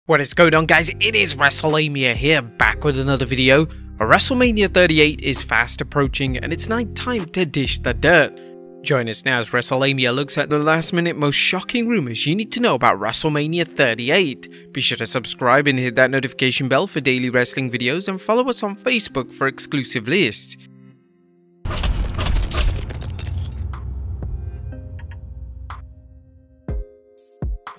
What is going on, guys? It is WrestleMania here, back with another video. WrestleMania 38 is fast approaching and it's now time to dish the dirt. Join us now as WrestleMania looks at the last minute most shocking rumors you need to know about WrestleMania 38. Be sure to subscribe and hit that notification bell for daily wrestling videos and follow us on Facebook for exclusive lists.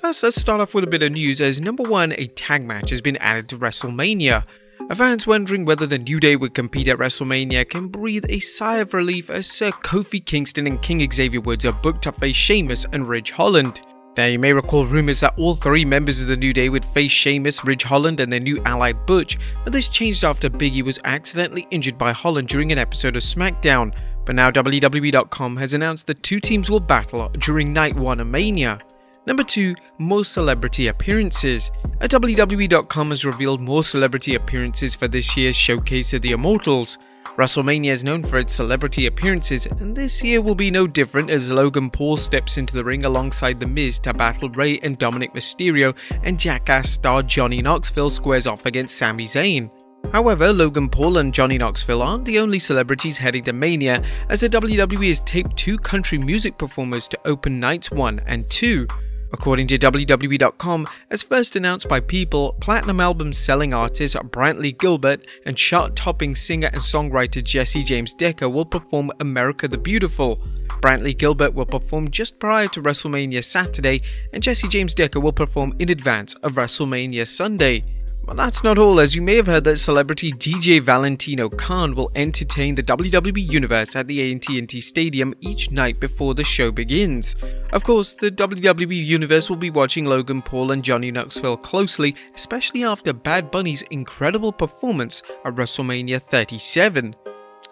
First, let's start off with a bit of news as number one, a tag match has been added to WrestleMania. A fan's wondering whether the New Day would compete at WrestleMania can breathe a sigh of relief as Sir Kofi, Kingston and King Xavier Woods are booked to face Sheamus and Ridge Holland. Now you may recall rumours that all three members of the New Day would face Sheamus, Ridge Holland and their new ally Butch, but this changed after Biggie was accidentally injured by Holland during an episode of SmackDown. But now WWE.com has announced the two teams will battle during Night 1 of Mania. Number 2, more celebrity appearances. WWE.com has revealed more celebrity appearances for this year's Showcase of the Immortals. WrestleMania is known for its celebrity appearances, and this year will be no different as Logan Paul steps into the ring alongside The Miz to battle Rey and Dominik Mysterio, and Jackass star Johnny Knoxville squares off against Sami Zayn. However, Logan Paul and Johnny Knoxville aren't the only celebrities heading to Mania, as the WWE has taped two country music performers to open nights 1 and 2. According to WWE.com, as first announced by People, platinum album selling artist Brantley Gilbert and chart-topping singer and songwriter Jesse James Decker will perform America the Beautiful. Brantley Gilbert will perform just prior to WrestleMania Saturday, and Jesse James Decker will perform in advance of WrestleMania Sunday. But that's not all, as you may have heard that celebrity DJ Valentino Khan will entertain the WWE Universe at the AT&T Stadium each night before the show begins. Of course, the WWE Universe will be watching Logan Paul and Johnny Knoxville closely, especially after Bad Bunny's incredible performance at WrestleMania 37.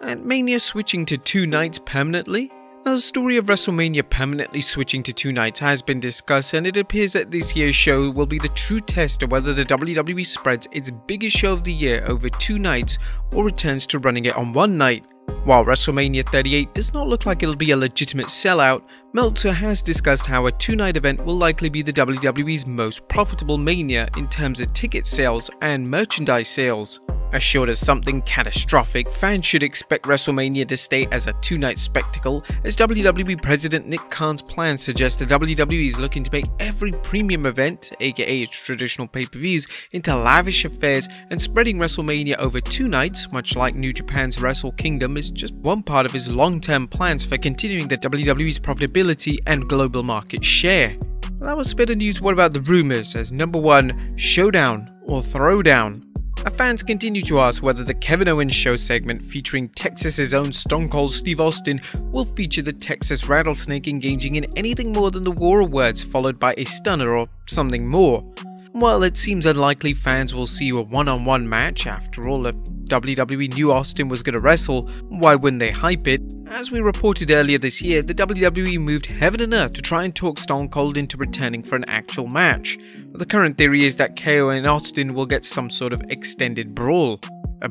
And Mania switching to 2 nights permanently? Now, the story of WrestleMania permanently switching to 2 nights has been discussed, and it appears that this year's show will be the true test of whether the WWE spreads its biggest show of the year over 2 nights or returns to running it on 1 night. While WrestleMania 38 does not look like it'll be a legitimate sellout, Meltzer has discussed how a 2-night event will likely be the WWE's most profitable Mania in terms of ticket sales and merchandise sales. As short as something catastrophic, fans should expect WrestleMania to stay as a 2-night spectacle, as WWE President Nick Khan's plans suggest the WWE is looking to make every premium event, aka its traditional pay-per-views, into lavish affairs, and spreading WrestleMania over 2 nights, much like New Japan's Wrestle Kingdom, is just one part of his long-term plans for continuing the WWE's profitability and global market share. That was a bit of news. What about the rumors? As number 1, Showdown or Throwdown? Fans continue to ask whether the Kevin Owens show segment featuring Texas's own Stone Cold Steve Austin will feature the Texas Rattlesnake engaging in anything more than the war of words followed by a stunner or something more. While it seems unlikely fans will see a one-on-one match, after all, if WWE knew Austin was going to wrestle, why wouldn't they hype it? As we reported earlier this year, the WWE moved heaven and earth to try and talk Stone Cold into returning for an actual match. The current theory is that KO and Austin will get some sort of extended brawl.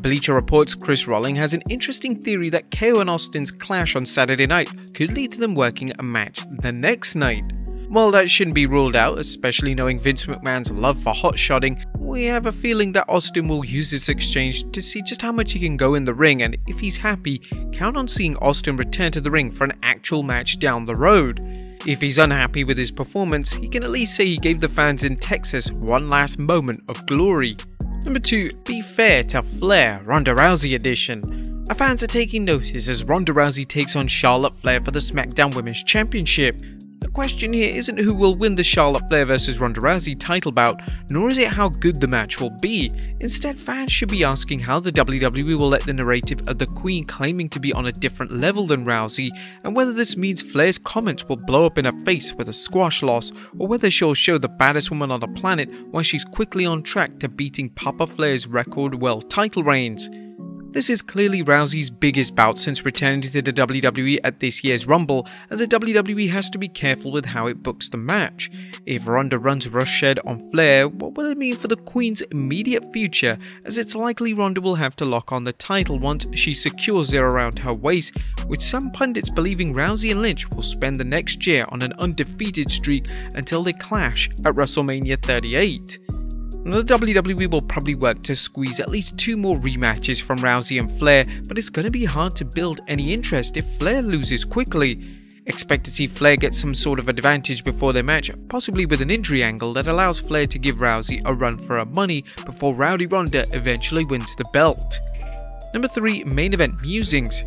Bleacher Report's Chris Rolling has an interesting theory that KO and Austin's clash on Saturday night could lead to them working a match the next night. While that shouldn't be ruled out, especially knowing Vince McMahon's love for hot-shotting, we have a feeling that Austin will use this exchange to see just how much he can go in the ring, and if he's happy, count on seeing Austin return to the ring for an actual match down the road. If he's unhappy with his performance, he can at least say he gave the fans in Texas one last moment of glory. Number 2, be fair to Flair, Ronda Rousey edition. Fans are taking notice as Ronda Rousey takes on Charlotte Flair for the SmackDown Women's Championship. The question here isn't who will win the Charlotte Flair vs Ronda Rousey title bout, nor is it how good the match will be. Instead, fans should be asking how the WWE will let the narrative of the Queen claiming to be on a different level than Rousey, and whether this means Flair's comments will blow up in her face with a squash loss, or whether she'll show the baddest woman on the planet while she's quickly on track to beating Papa Flair's record world title reigns. This is clearly Rousey's biggest bout since returning to the WWE at this year's Rumble, and the WWE has to be careful with how it books the match. If Ronda runs roughshed on Flair, what will it mean for the Queen's immediate future, as it's likely Ronda will have to lock on the title once she secures it around her waist, with some pundits believing Rousey and Lynch will spend the next year on an undefeated streak until they clash at WrestleMania 38. The WWE will probably work to squeeze at least 2 more rematches from Rousey and Flair, but it's going to be hard to build any interest if Flair loses quickly. Expect to see Flair get some sort of advantage before their match, possibly with an injury angle that allows Flair to give Rousey a run for her money before Rowdy Ronda eventually wins the belt. Number 3. Main Event Musings.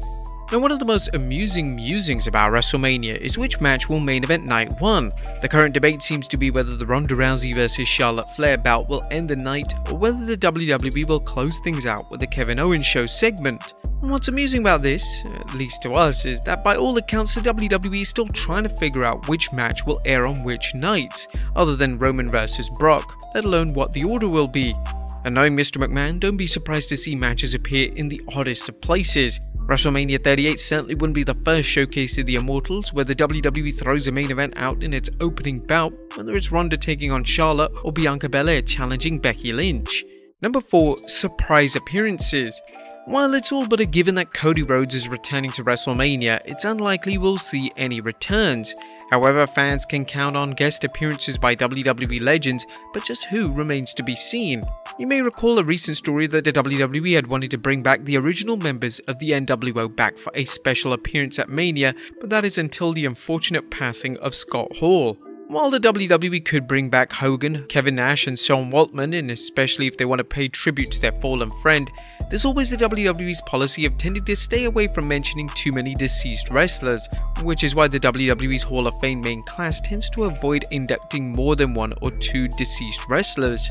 Now, one of the most amusing musings about WrestleMania is which match will main event night 1. The current debate seems to be whether the Ronda Rousey vs Charlotte Flair bout will end the night, or whether the WWE will close things out with the Kevin Owens show segment. And what's amusing about this, at least to us, is that by all accounts the WWE is still trying to figure out which match will air on which nights, other than Roman vs Brock, let alone what the order will be. And knowing Mr. McMahon, don't be surprised to see matches appear in the oddest of places. WrestleMania 38 certainly wouldn't be the first showcase of the Immortals, where the WWE throws a main event out in its opening bout, whether it's Ronda taking on Charlotte or Bianca Belair challenging Becky Lynch. Number 4. Surprise Appearances. While it's all but a given that Cody Rhodes is returning to WrestleMania, it's unlikely we'll see any returns. However, fans can count on guest appearances by WWE legends, but just who remains to be seen. You may recall a recent story that the WWE had wanted to bring back the original members of the NWO back for a special appearance at Mania, but that is until the unfortunate passing of Scott Hall. While the WWE could bring back Hogan, Kevin Nash and Sean Waltman, and especially if they want to pay tribute to their fallen friend, there's always the WWE's policy of tending to stay away from mentioning too many deceased wrestlers, which is why the WWE's Hall of Fame main class tends to avoid inducting more than 1 or 2 deceased wrestlers.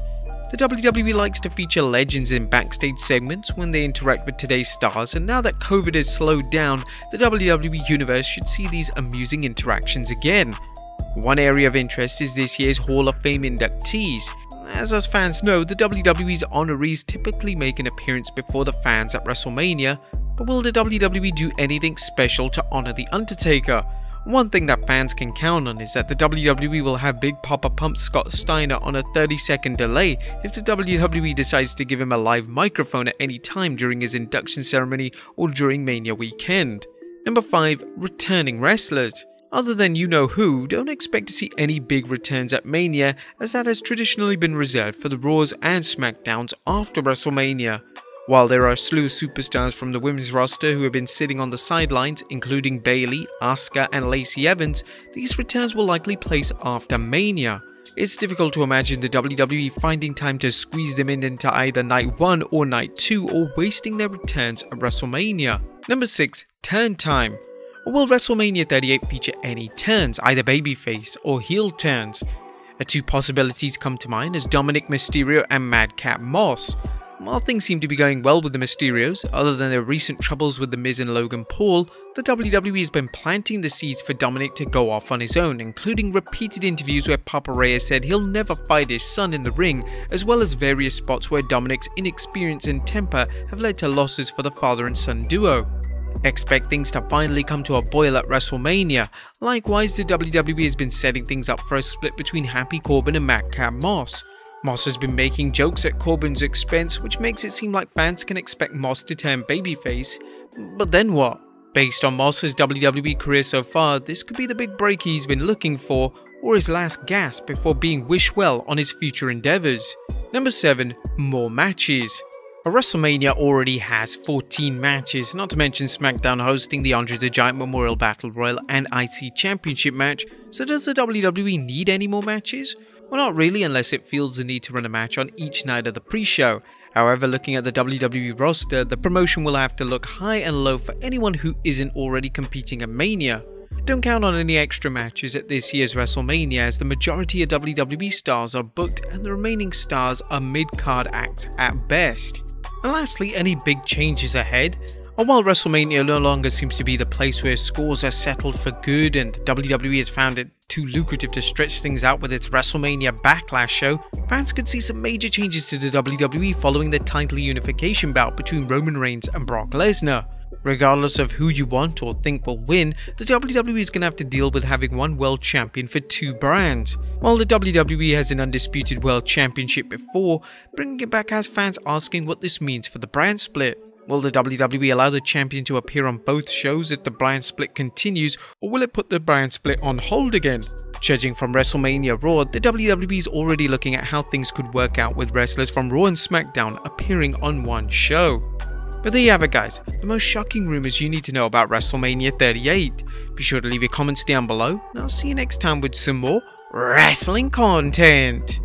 The WWE likes to feature legends in backstage segments when they interact with today's stars, and now that COVID has slowed down, the WWE Universe should see these amusing interactions again. One area of interest is this year's Hall of Fame inductees. As us fans know, the WWE's honorees typically make an appearance before the fans at WrestleMania, but will the WWE do anything special to honor The Undertaker? One thing that fans can count on is that the WWE will have Big Papa Pump Scott Steiner on a 30-second delay if the WWE decides to give him a live microphone at any time during his induction ceremony or during Mania weekend. Number 5. Returning Wrestlers. Other than you-know-who, don't expect to see any big returns at Mania, as that has traditionally been reserved for the Raws and SmackDowns after WrestleMania. While there are a slew of superstars from the women's roster who have been sitting on the sidelines, including Bayley, Asuka and Lacey Evans, these returns will likely place after Mania. It's difficult to imagine the WWE finding time to squeeze them in into either Night 1 or Night 2, or wasting their returns at WrestleMania. Number 6. Turn Time. Or will WrestleMania 38 feature any turns, either babyface or heel turns? 2 possibilities come to mind as Dominik Mysterio and Madcap Moss. While things seem to be going well with the Mysterios, other than their recent troubles with The Miz and Logan Paul, the WWE has been planting the seeds for Dominik to go off on his own, including repeated interviews where Papa Ray has said he'll never fight his son in the ring, as well as various spots where Dominik's inexperience and temper have led to losses for the father and son duo. Expect things to finally come to a boil at WrestleMania. Likewise, the WWE has been setting things up for a split between Happy Corbin and Madcap Moss. Moss has been making jokes at Corbin's expense, which makes it seem like fans can expect Moss to turn babyface. But then what? Based on Moss's WWE career so far, this could be the big break he's been looking for, or his last gasp before being wished well on his future endeavors. Number 7. More matches. WrestleMania already has 14 matches, not to mention SmackDown hosting the Andre the Giant Memorial Battle Royal and IC Championship match, so does the WWE need any more matches? Well, not really, unless it feels the need to run a match on each night of the pre-show. However, looking at the WWE roster, the promotion will have to look high and low for anyone who isn't already competing at Mania. Don't count on any extra matches at this year's WrestleMania, as the majority of WWE stars are booked and the remaining stars are mid-card acts at best. And lastly, any big changes ahead? And while WrestleMania no longer seems to be the place where scores are settled for good and WWE has found it too lucrative to stretch things out with its WrestleMania Backlash show, fans could see some major changes to the WWE following the title unification bout between Roman Reigns and Brock Lesnar. Regardless of who you want or think will win, the WWE is going to have to deal with having one world champion for 2 brands. While the WWE has an undisputed world championship before, bringing it back has fans asking what this means for the brand split. Will the WWE allow the champion to appear on both shows if the brand split continues, or will it put the brand split on hold again? Judging from WrestleMania Raw, the WWE is already looking at how things could work out with wrestlers from Raw and SmackDown appearing on one show. But there you have it guys, the most shocking rumors you need to know about WrestleMania 38. Be sure to leave your comments down below, and I'll see you next time with some more wrestling content.